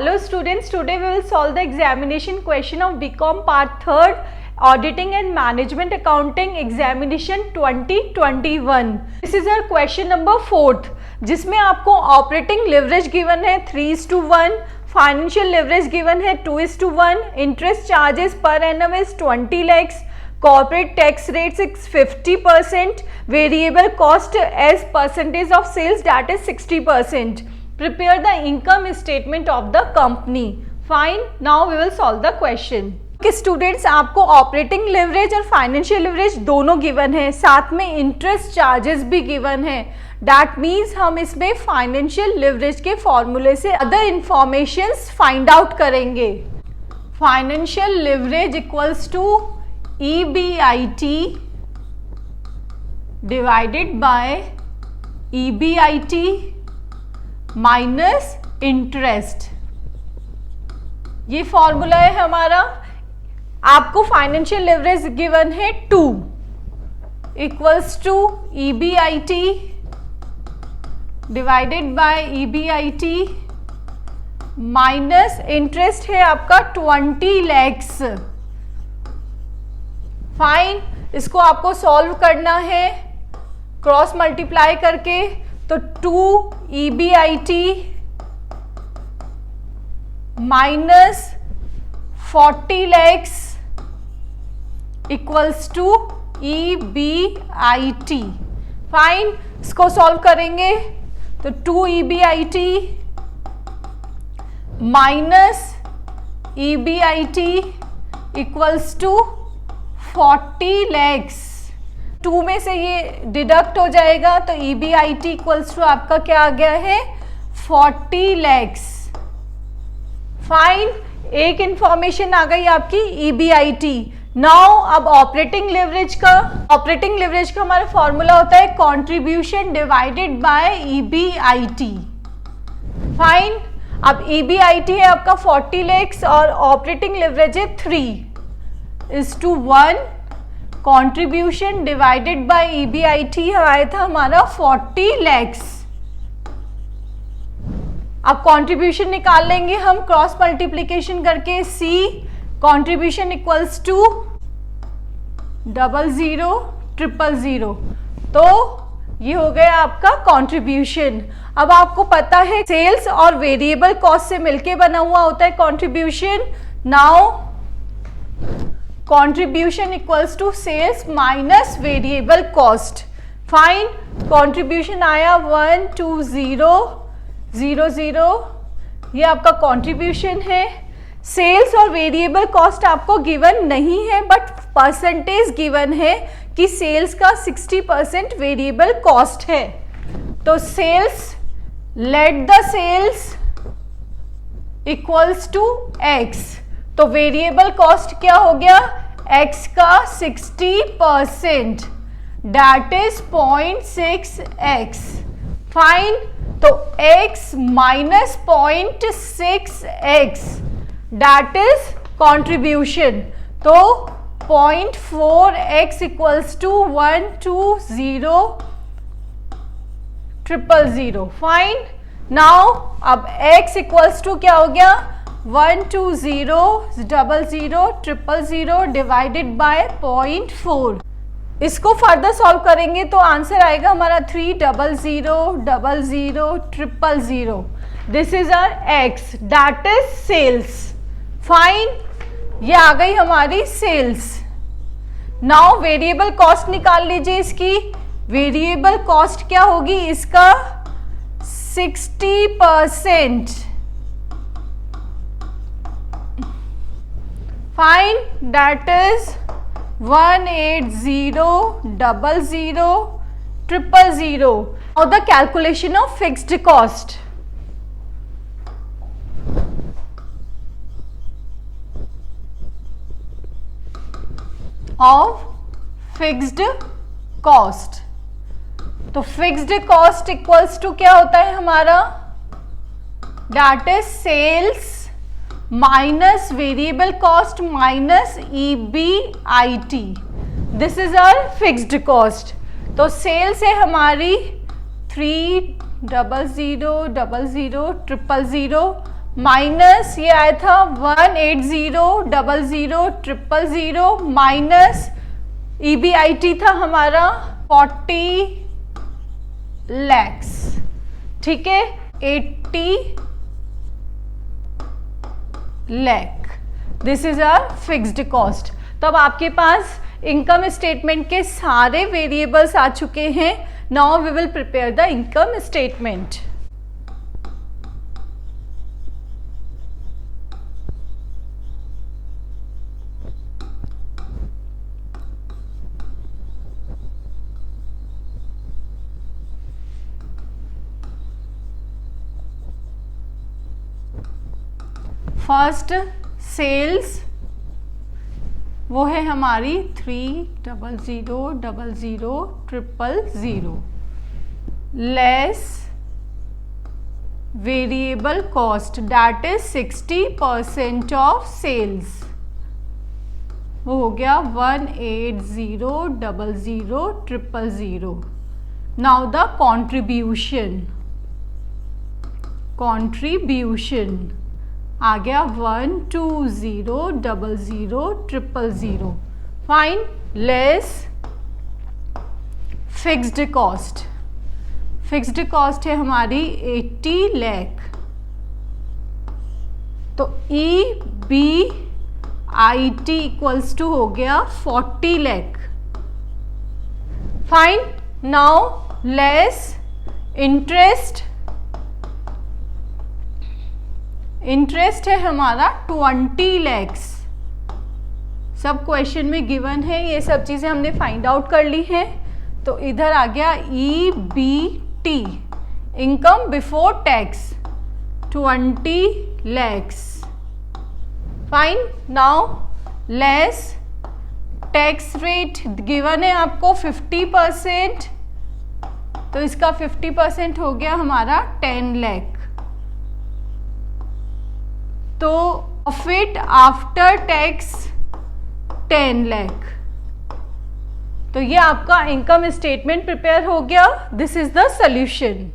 Hello students, today we will solve the examination question of BCom part 3rd Auditing and Management Accounting Examination 2021. This is our question number 4th, जिसमें आपको operating leverage given है 3:1, financial leverage given है 2:1, interest charges per annum is 20 lakhs, corporate tax rates is 50%, variable cost as percentage of sales that is 60%. Prepare the income statement of the company. Fine. Now we will solve the question. कि students आपको operating leverage और financial leverage दोनों given है, साथ में interest charges भी given है. That means हम इसमें फाइनेंशियल लेवरेज के फॉर्मूले से अदर इंफॉर्मेशंस फाइंड आउट करेंगे. Financial leverage equals to EBIT divided by EBIT minus interest. ये फॉर्मूला है हमारा. आपको फाइनेंशियल लेवरेज गिवन है 2 equals to EBIT divided by EBIT minus interest है आपका 20 lakhs. फाइन. इसको आपको सॉल्व करना है क्रॉस मल्टीप्लाई करके. तो 2 EBIT minus 40 lakhs equals to EBIT. Fine. इसको सॉल्व करेंगे तो 2 EBIT minus EBIT equals to 40 lakhs. 2 में से ये डिडक्ट हो जाएगा तो EBIT इक्वल्स टू आपका क्या आ गया है 40 lakhs. फाइन. एक इंफॉर्मेशन आ गई आपकी EBIT. नाउ अब ऑपरेटिंग लेवरेज का हमारा फॉर्मूला होता है contribution divided by EBIT. Fine. अब EBIT है आपका 40 lakhs और ऑपरेटिंग लेवरेज है 3:1. कंट्रीब्यूशन डिवाइडेड बाय EBIT आया था हमारा 40 lakhs. अब कंट्रीब्यूशन निकाल लेंगे हम क्रॉस मल्टीप्लीकेशन करके. C contribution equals to 000000. तो ये हो गया आपका कंट्रीब्यूशन. अब आपको पता है सेल्स और वेरिएबल कॉस्ट से मिलके बना हुआ होता है contribution. Now contribution equals to sales minus variable cost. Fine. Contribution आया 12000. ये आपका कंट्रीब्यूशन है. सेल्स और वेरिएबल कॉस्ट आपको गिवन नहीं है बट परसेंटेज गिवन है कि सेल्स का 60% वेरिएबल कॉस्ट है. तो sales let the sales equals to X. तो वेरिएबल कॉस्ट क्या हो गया X का 60% दैट इज 0.6X. फाइन. तो X minus 0.6X that is contribution. तो 0.4X equals to 120,000. Fine. Now अब X इक्वल्स टू क्या हो गया 120,000,000 डिवाइडेड बाय 0.4. इसको फर्दर सॉल्व करेंगे तो आंसर आएगा हमारा 300,000,000. This is our X that is sales. Fine. ये आ गई हमारी सेल्स. नाउ वेरिएबल कॉस्ट निकाल लीजिए इसकी. वेरिएबल कॉस्ट क्या होगी इसका 60%. Fine. That is 180,000,000. Now the calculation of fixed cost. Of fixed cost. तो फिक्स्ड कॉस्ट इक्वल्स टू क्या होता है हमारा that is sales minus variable cost minus EBIT. This is our fixed cost. तो sales है हमारी 300,000,000 माइनस ये आया था 180,000,000 माइनस EBIT था हमारा 40 lakhs, ठीक है, 80 lakh, this is our fixed cost. तो अब आपके पास इनकम स्टेटमेंट के सारे वेरिएबल्स आ चुके हैं। Now we will prepare the income statement. First sales वो है हमारी 300,000,000 less variable cost that is 60% of sales, वो हो गया 180,000,000। नाउ द कॉन्ट्रीब्यूशन आ गया 120,000,000। फाइन, लेस फिक्स्ड कॉस्ट है हमारी 80 लाख, तो EBIT इक्वल्स टू हो गया 40 lakh. Fine, now less interest है हमारा 20 lakhs। सब क्वेश्चन में गिवन है, ये सब चीजें हमने फाइंड आउट कर ली हैं। तो इधर आ गया EBT, income before tax 20 lakhs। Fine, now less tax rate given है आपको 50%, तो इसका 50% हो गया हमारा 10 लाख। तो प्रॉफिट आफ्टर टैक्स 10 लाख। तो ये आपका इनकम स्टेटमेंट प्रिपेयर हो गया। This is the solution.